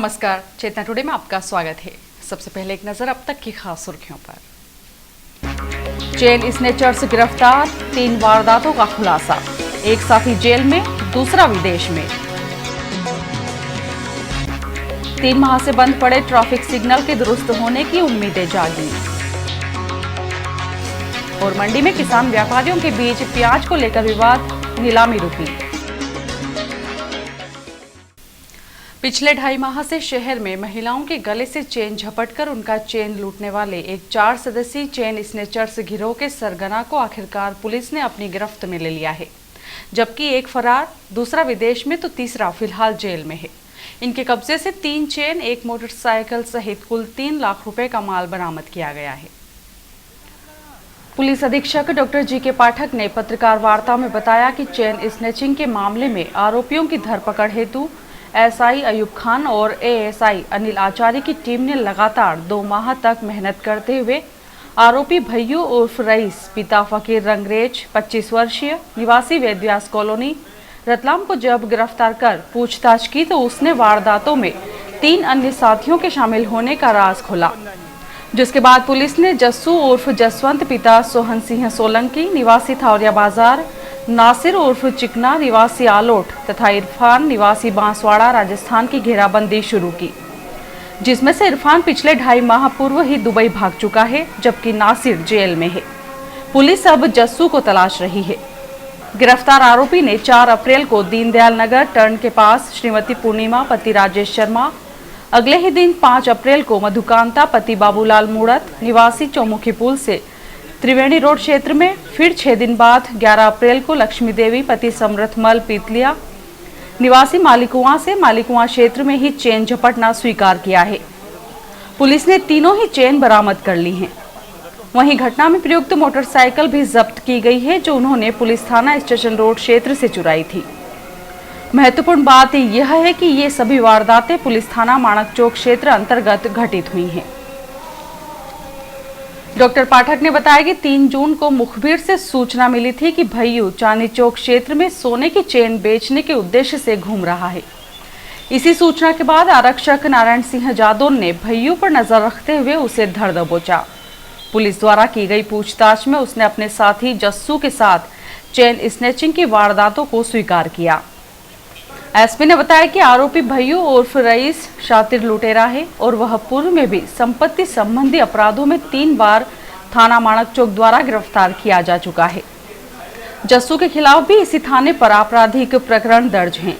नमस्कार, चेतना टुडे में आपका स्वागत है। सबसे पहले एक नजर अब तक की खास सुर्खियों पर। चेन स्नेचर्स गिरफ्तार, 3 वारदातों का खुलासा। एक साथी जेल में, दूसरा विदेश में। 3 माह से बंद पड़े ट्रैफिक सिग्नल के दुरुस्त होने की उम्मीदें जागी। और मंडी में किसान व्यापारियों के बीच प्याज को लेकर विवाद, नीलामी रुकी। पिछले 2.5 माह से शहर में महिलाओं के गले से चेन झपटकर उनका चेन लूटने वाले एक 4 सदस्यीय चेन स्नेचर्स गिरोह के सरगना को आखिरकार पुलिस ने अपनी गिरफ्त में ले लिया है। जबकि एक फरार, दूसरा विदेश में तो तीसरा फिलहाल जेल में है। इनके कब्जे से 3 चेन, 1 मोटरसाइकिल सहित कुल 3 लाख रुपए का माल बरामद किया गया है। पुलिस अधीक्षक डॉक्टर जी.के. पाठक ने पत्रकार वार्ता में बताया कि चेन स्नेचिंग के मामले में आरोपियों की धरपकड़ हेतु एसआई अयूब खान और एएसआई अनिल आचार्य की टीम ने लगातार 2 माह तक मेहनत करते हुए आरोपी भैयू उर्फ रईस, पिता फकीर रंगरेज, 25 वर्षीय, निवासी वेदव्यास कॉलोनी, रतलाम को जब गिरफ्तार कर पूछताछ की तो उसने वारदातों में 3 अन्य साथियों के शामिल होने का राज खोला। जिसके बाद पुलिस ने जस्सू उर्फ जसवंत, पिता सोहन सिंह सोलंकी, निवासी थावरिया बाजार, नासिर उर्फ चिकना, निवासी आलोट तथा इरफान, निवासी बांसवाड़ा, राजस्थान की घेराबंदी शुरू की, जिसमें से इरफान पिछले 2.5 माह पूर्व ही दुबई भाग चुका है, जबकि नासिर जेल में है। पुलिस अब जस्सू को तलाश रही है। गिरफ्तार आरोपी ने 4 अप्रैल को दीनदयाल नगर टर्न के पास श्रीमती पूर्णिमा पति राजेश शर्मा, अगले ही दिन 5 अप्रैल को मधुकांता पति बाबूलाल मूड़त, निवासी चौमुखी पुल से त्रिवेणी रोड क्षेत्र में, फिर 6 दिन बाद 11 अप्रैल को लक्ष्मी देवी पति समरथमल पीतलिया, निवासी मालिकुआं से मालिकुआं क्षेत्र में ही चेन झपटना स्वीकार किया है। पुलिस ने तीनों ही चेन बरामद कर ली हैं। वहीं घटना में प्रयुक्त मोटरसाइकिल भी जब्त की गई है, जो उन्होंने पुलिस थाना स्टेशन रोड क्षेत्र से चुराई थी। महत्वपूर्ण बात यह है कि ये सभी वारदातें पुलिस थाना माणक चौक क्षेत्र अंतर्गत घटित हुई हैं। डॉक्टर पाठक ने बताया कि 3 जून को मुखबिर से सूचना मिली थी कि भैयू चांदनी चौक क्षेत्र में सोने की चेन बेचने के उद्देश्य से घूम रहा है। इसी सूचना के बाद आरक्षक नारायण सिंह जादव ने भैयू पर नजर रखते हुए उसे धर दबोचा। पुलिस द्वारा की गई पूछताछ में उसने अपने साथी जस्सू के साथ चेन स्नेचिंग की वारदातों को स्वीकार किया। एसपी ने बताया कि आरोपी भैयू उर्फ रईस शातिर लुटेरा है और वह पूर्व में भी संपत्ति संबंधी अपराधों में 3 बार थाना माणक चौक द्वारा गिरफ्तार किया जा चुका है। जस्सू के खिलाफ भी इसी थाने पर आपराधिक प्रकरण दर्ज हैं।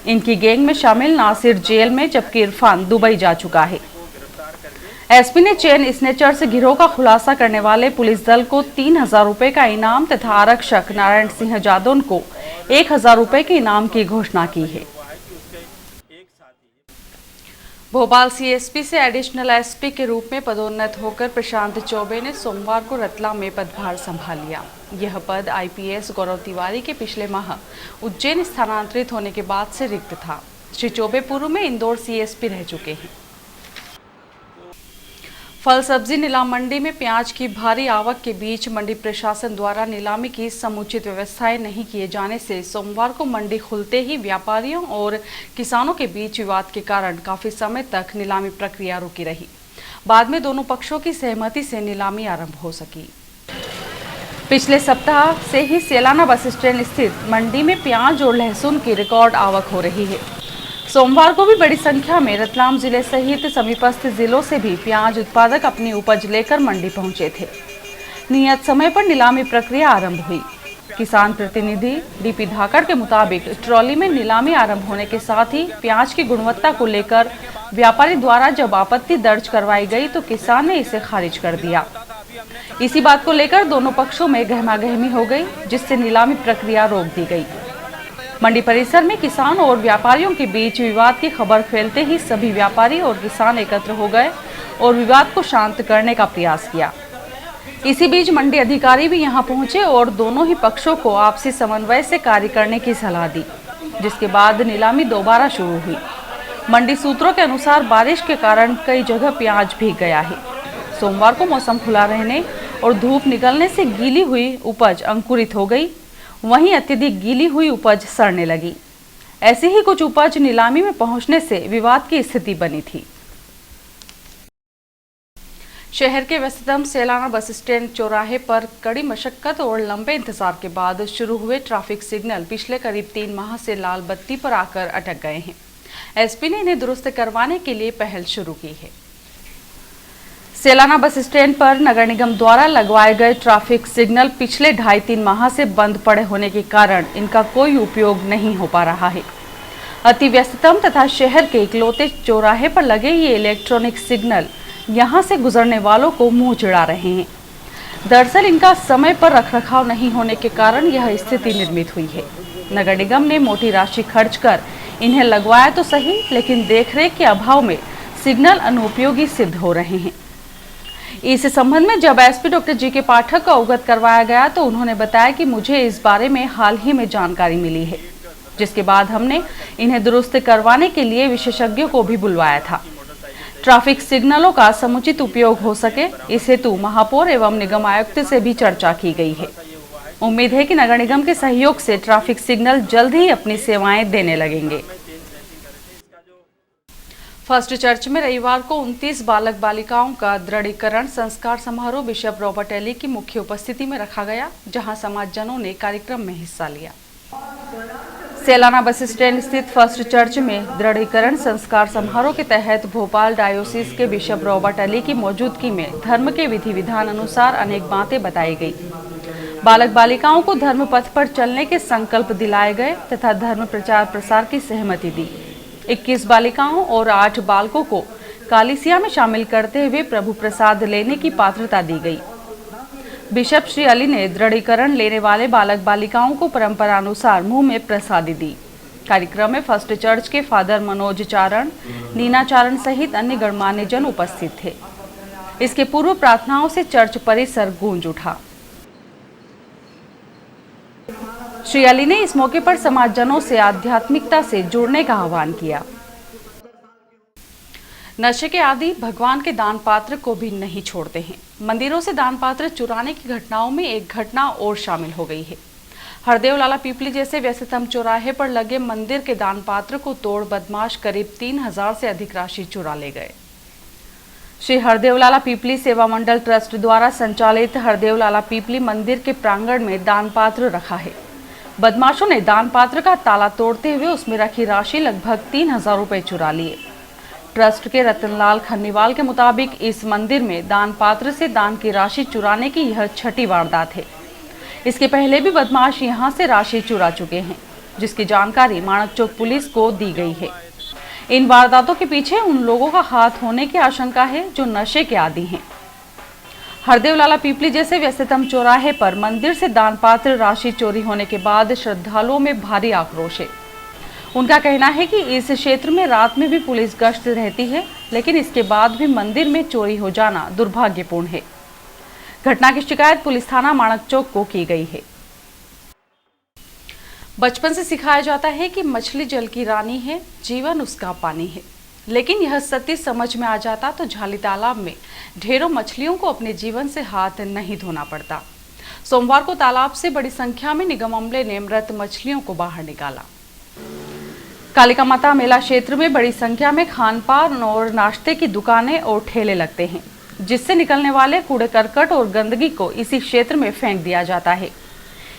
इनकी गैंग में शामिल नासिर जेल में, जबकि इरफान दुबई जा चुका है। एसपी ने चेन स्नेचर्स गिरोह का खुलासा करने वाले पुलिस दल को 3000 रुपए का इनाम तथा आरक्षक नारायण सिंह जादव को 1000 रुपए के इनाम की घोषणा की है। भोपाल सीएसपी से एडिशनल एसपी के रूप में पदोन्नत होकर प्रशांत चौबे ने सोमवार को रतलाम में पदभार संभाल लिया। यह पद आईपीएस गौरव तिवारी के पिछले माह उज्जैन स्थानांतरित होने के बाद से रिक्त था। श्री चौबे पूर्व में इंदौर सीएसपी रह चुके हैं। फल सब्जी नीलाम मंडी में प्याज की भारी आवक के बीच मंडी प्रशासन द्वारा नीलामी की समुचित व्यवस्थाएं नहीं किए जाने से सोमवार को मंडी खुलते ही व्यापारियों और किसानों के बीच विवाद के कारण काफी समय तक नीलामी प्रक्रिया रुकी रही। बाद में दोनों पक्षों की सहमति से नीलामी आरंभ हो सकी। पिछले सप्ताह से ही सेलाना बस स्टैंड स्थित मंडी में प्याज और लहसुन की रिकॉर्ड आवक हो रही है। सोमवार को भी बड़ी संख्या में रतलाम जिले सहित समीपस्थ जिलों से भी प्याज उत्पादक अपनी उपज लेकर मंडी पहुंचे थे। नियत समय पर नीलामी प्रक्रिया आरंभ हुई। किसान प्रतिनिधि डीपी धाकड़ के मुताबिक ट्रॉली में नीलामी आरंभ होने के साथ ही प्याज की गुणवत्ता को लेकर व्यापारी द्वारा जब आपत्ति दर्ज करवाई गई तो किसान ने इसे खारिज कर दिया। इसी बात को लेकर दोनों पक्षों में गहमागहमी हो गई, जिससे नीलामी प्रक्रिया रोक दी गई। मंडी परिसर में किसान और व्यापारियों के बीच विवाद की खबर फैलते ही सभी व्यापारी और किसान एकत्र हो गए और विवाद को शांत करने का प्रयास किया। इसी बीच मंडी अधिकारी भी यहां पहुंचे और दोनों ही पक्षों को आपसी समन्वय से कार्य करने की सलाह दी, जिसके बाद नीलामी दोबारा शुरू हुई। मंडी सूत्रों के अनुसार बारिश के कारण कई जगह प्याज भीग गया है। सोमवार को मौसम खुला रहने और धूप निकलने से गीली हुई उपज अंकुरित हो गई, वहीं अत्यधिक गीली हुई उपज सड़ने लगी। ऐसी ही कुछ उपज नीलामी में पहुंचने से विवाद की स्थिति बनी थी। शहर के व्यस्ततम सेलाना बस स्टैंड चौराहे पर कड़ी मशक्कत और लंबे इंतजार के बाद शुरू हुए ट्रैफिक सिग्नल पिछले करीब 3 माह से लाल बत्ती पर आकर अटक गए हैं। एसपी ने इन्हें दुरुस्त करवाने के लिए पहल शुरू की है। सेलाना बस स्टैंड पर नगर निगम द्वारा लगवाए गए ट्रैफिक सिग्नल पिछले 2.5-3 माह से बंद पड़े होने के कारण इनका कोई उपयोग नहीं हो पा रहा है। अति व्यस्ततम तथा शहर के इकलौते चौराहे पर लगे ये इलेक्ट्रॉनिक सिग्नल यहां से गुजरने वालों को मुंह चिढ़ा रहे हैं। दरअसल इनका समय पर रखरखाव नहीं होने के कारण यह स्थिति निर्मित हुई है। नगर निगम ने मोटी राशि खर्च कर इन्हें लगवाया तो सही, लेकिन देखरेख के अभाव में सिग्नल अनुपयोगी सिद्ध हो रहे हैं। इस संबंध में जब एसपी डॉक्टर जी.के. पाठक को अवगत करवाया गया तो उन्होंने बताया कि मुझे इस बारे में हाल ही में जानकारी मिली है, जिसके बाद हमने इन्हें दुरुस्त करवाने के लिए विशेषज्ञों को भी बुलवाया था। ट्रैफिक सिग्नलों का समुचित उपयोग हो सके, इस हेतु महापौर एवं निगम आयुक्त से भी चर्चा की गई है। उम्मीद है कि नगर निगम के सहयोग से ट्रैफिक सिग्नल जल्द ही अपनी सेवाएं देने लगेंगे। फर्स्ट चर्च में रविवार को 29 बालक बालिकाओं का दृढ़ीकरण संस्कार समारोह बिशप रॉबर्ट एली की मुख्य उपस्थिति में रखा गया, जहां समाजजनों ने कार्यक्रम में हिस्सा लिया। सेलाना बस स्टैंड स्थित फर्स्ट चर्च में दृढ़ीकरण संस्कार समारोह के तहत भोपाल डायोसीस के बिशप रॉबर्ट एली की मौजूदगी में धर्म के विधि विधान अनुसार अनेक बातें बताई गई। बालक बालिकाओं को धर्म पथ पर चलने के संकल्प दिलाए गए तथा धर्म प्रचार प्रसार की सहमति दी। 21 बालिकाओं और 8 बालकों को कालीसिया में शामिल करते हुए प्रभु प्रसाद लेने की पात्रता दी गई। बिशप श्री अली ने दृढ़ीकरण लेने वाले बालक बालिकाओं को परंपरा अनुसार मुंह में प्रसादी दी। कार्यक्रम में फर्स्ट चर्च के फादर मनोज चारण, नीना चारण सहित अन्य गणमान्य जन उपस्थित थे। इसके पूर्व प्रार्थनाओं से चर्च परिसर गूंज उठा। श्री अली ने इस मौके पर समाजजनों से आध्यात्मिकता से जुड़ने का आह्वान किया। नशे के आदि भगवान के दान पात्र को भी नहीं छोड़ते हैं। मंदिरों से दान पात्र चुराने की घटनाओं में एक घटना और शामिल हो गई है। हरदेव लाला पीपली जैसे व्यस्ततम चौराहे पर लगे मंदिर के दान पात्र को तोड़ बदमाश करीब 3000 से अधिक राशि चुरा ले गए। श्री हरदेव लाला पीपली सेवा मंडल ट्रस्ट द्वारा संचालित हरदेव लाला पीपली मंदिर के प्रांगण में दान पात्र रखा है। बदमाशों ने दान पात्र का ताला तोड़ते हुए उसमें रखी राशि लगभग 3000 रुपए चुरा लिए। ट्रस्ट के रतनलाल खन्नीवाल के मुताबिक इस मंदिर में दान पात्र से दान की राशि चुराने की यह छठी वारदात है। इसके पहले भी बदमाश यहां से राशि चुरा चुके हैं, जिसकी जानकारी माणक चौक पुलिस को दी गई है। इन वारदातों के पीछे उन लोगों का हाथ होने की आशंका है जो नशे के आदी हैं। हरदेव लाला पीपली जैसे व्यस्ततम चौराहे पर मंदिर से दान पात्र राशि चोरी होने के बाद श्रद्धालुओं में भारी आक्रोश है। उनका कहना है कि इस क्षेत्र में रात में भी पुलिस गश्त रहती है, लेकिन इसके बाद भी मंदिर में चोरी हो जाना दुर्भाग्यपूर्ण है। घटना की शिकायत पुलिस थाना माणक चौक को की गई है। बचपन से सिखाया जाता है कि मछली जल की रानी है, जीवन उसका पानी है, लेकिन यह सत्य समझ में आ जाता तो झाली तालाब में ढेरों मछलियों को अपने जीवन से हाथ नहीं धोना पड़ता। सोमवार को तालाब से बड़ी संख्या में निगम अमले ने मृत मछलियों को बाहर निकाला। कालिका माता मेला क्षेत्र में बड़ी संख्या में खान पान और नाश्ते की दुकानें और ठेले लगते हैं, जिससे निकलने वाले कूड़े करकट और गंदगी को इसी क्षेत्र में फेंक दिया जाता है।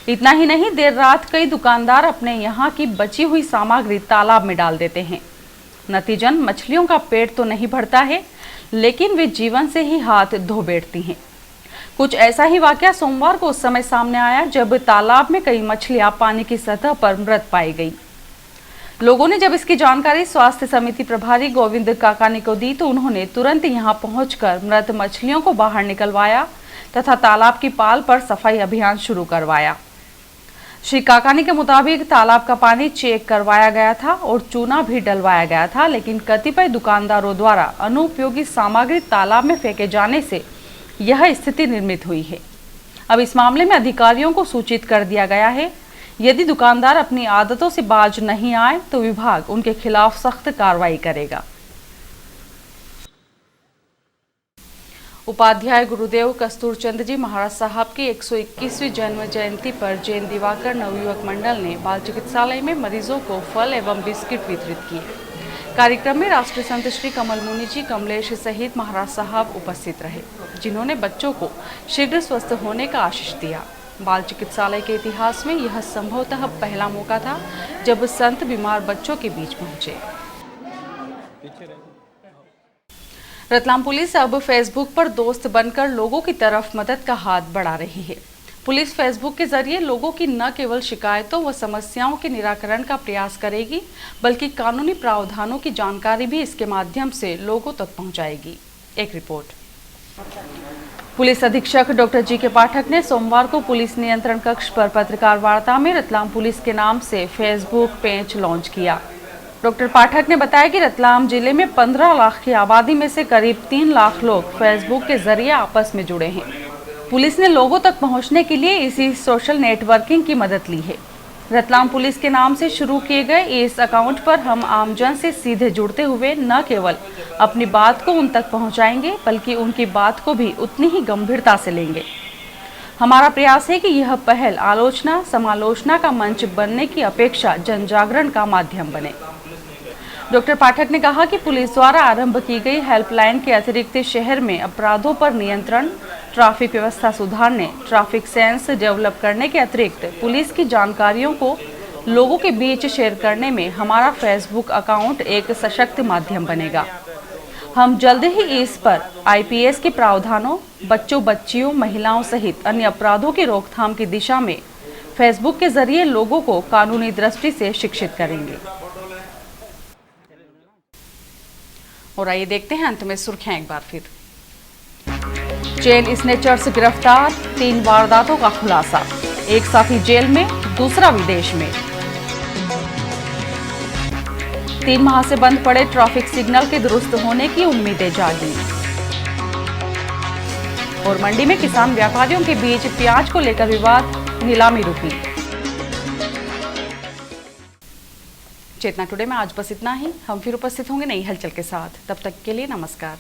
इतना ही नहीं, देर रात कई दुकानदार अपने यहाँ की बची हुई सामग्री तालाब में डाल देते हैं। नतीजन मछलियों का पेट तो नहीं भरता है, लेकिन वे जीवन से ही हाथ धो बैठती हैं। कुछ ऐसा ही वाकया सोमवार को उस समय सामने आया जब तालाब में कई मछलियां पानी की सतह पर मृत पाई गई। लोगों ने जब इसकी जानकारी स्वास्थ्य समिति प्रभारी गोविंद काकानी को दी तो उन्होंने तुरंत यहां पहुंचकर मृत मछलियों को बाहर निकलवाया तथा तालाब की पाल पर सफाई अभियान शुरू करवाया। श्री काकानी के मुताबिक तालाब का पानी चेक करवाया गया था और चूना भी डलवाया गया था, लेकिन कतिपय दुकानदारों द्वारा अनुपयोगी सामग्री तालाब में फेंके जाने से यह स्थिति निर्मित हुई है। अब इस मामले में अधिकारियों को सूचित कर दिया गया है। यदि दुकानदार अपनी आदतों से बाज नहीं आए तो विभाग उनके खिलाफ सख्त कार्रवाई करेगा। उपाध्याय गुरुदेव कस्तूरचंद जी महाराज साहब की 121वीं जन्म जयंती पर जैन दिवाकर नवयुवक मंडल ने बाल चिकित्सालय में मरीजों को फल एवं बिस्किट वितरित किए। कार्यक्रम में राष्ट्रीय संत श्री कमल मुनि जी कमलेश सहित महाराज साहब उपस्थित रहे, जिन्होंने बच्चों को शीघ्र स्वस्थ होने का आशीष दिया। बाल चिकित्सालय के इतिहास में यह संभवतः पहला मौका था जब संत बीमार बच्चों के बीच पहुंचे। रतलाम पुलिस अब फेसबुक पर दोस्त बनकर लोगों की तरफ मदद का हाथ बढ़ा रही है। पुलिस फेसबुक के जरिए लोगों की न केवल शिकायतों व समस्याओं के निराकरण का प्रयास करेगी, बल्कि कानूनी प्रावधानों की जानकारी भी इसके माध्यम से लोगों तक पहुंचाएगी। एक रिपोर्ट। पुलिस अधीक्षक डॉक्टर जी.के. पाठक ने सोमवार को पुलिस नियंत्रण कक्ष पर पत्रकार वार्ता में रतलाम पुलिस के नाम से फेसबुक पेज लॉन्च किया। डॉक्टर पाठक ने बताया कि रतलाम जिले में 15 लाख की आबादी में से करीब 3 लाख लोग फेसबुक के जरिए आपस में जुड़े हैं। पुलिस ने लोगों तक पहुंचने के लिए इसी सोशल नेटवर्किंग की मदद ली है। रतलाम पुलिस के नाम से शुरू किए गए इस अकाउंट पर हम आमजन से सीधे जुड़ते हुए न केवल अपनी बात को उन तक पहुंचाएंगे, बल्कि उनकी बात को भी उतनी ही गंभीरता से लेंगे। हमारा प्रयास है कि यह पहल आलोचना समालोचना का मंच बनने की अपेक्षा जनजागरण का माध्यम बने। डॉक्टर पाठक ने कहा कि पुलिस द्वारा आरंभ की गई हेल्पलाइन के अतिरिक्त शहर में अपराधों पर नियंत्रण, ट्रैफिक व्यवस्था सुधारने, ट्रैफिक सेंस डेवलप करने के अतिरिक्त पुलिस की जानकारियों को लोगों के बीच शेयर करने में हमारा फेसबुक अकाउंट एक सशक्त माध्यम बनेगा। हम जल्द ही इस पर IPS के प्रावधानों, बच्चों बच्चियों महिलाओं सहित अन्य अपराधों की रोकथाम की दिशा में फेसबुक के जरिए लोगों को कानूनी दृष्टि से शिक्षित करेंगे। और आइए देखते हैं अंत में सुर्खियां एक बार फिर। चेन स्नेचर्स गिरफ्तार, 3 वारदातों का खुलासा, एक साथी जेल में, दूसरा विदेश में। 3 माह से बंद पड़े ट्रैफिक सिग्नल के दुरुस्त होने की उम्मीदें जागी। और मंडी में किसान व्यापारियों के बीच प्याज को लेकर विवाद, नीलामी रुकी। चेतना टुडे में आज बस इतना ही। हम फिर उपस्थित होंगे नई हलचल के साथ। तब तक के लिए नमस्कार।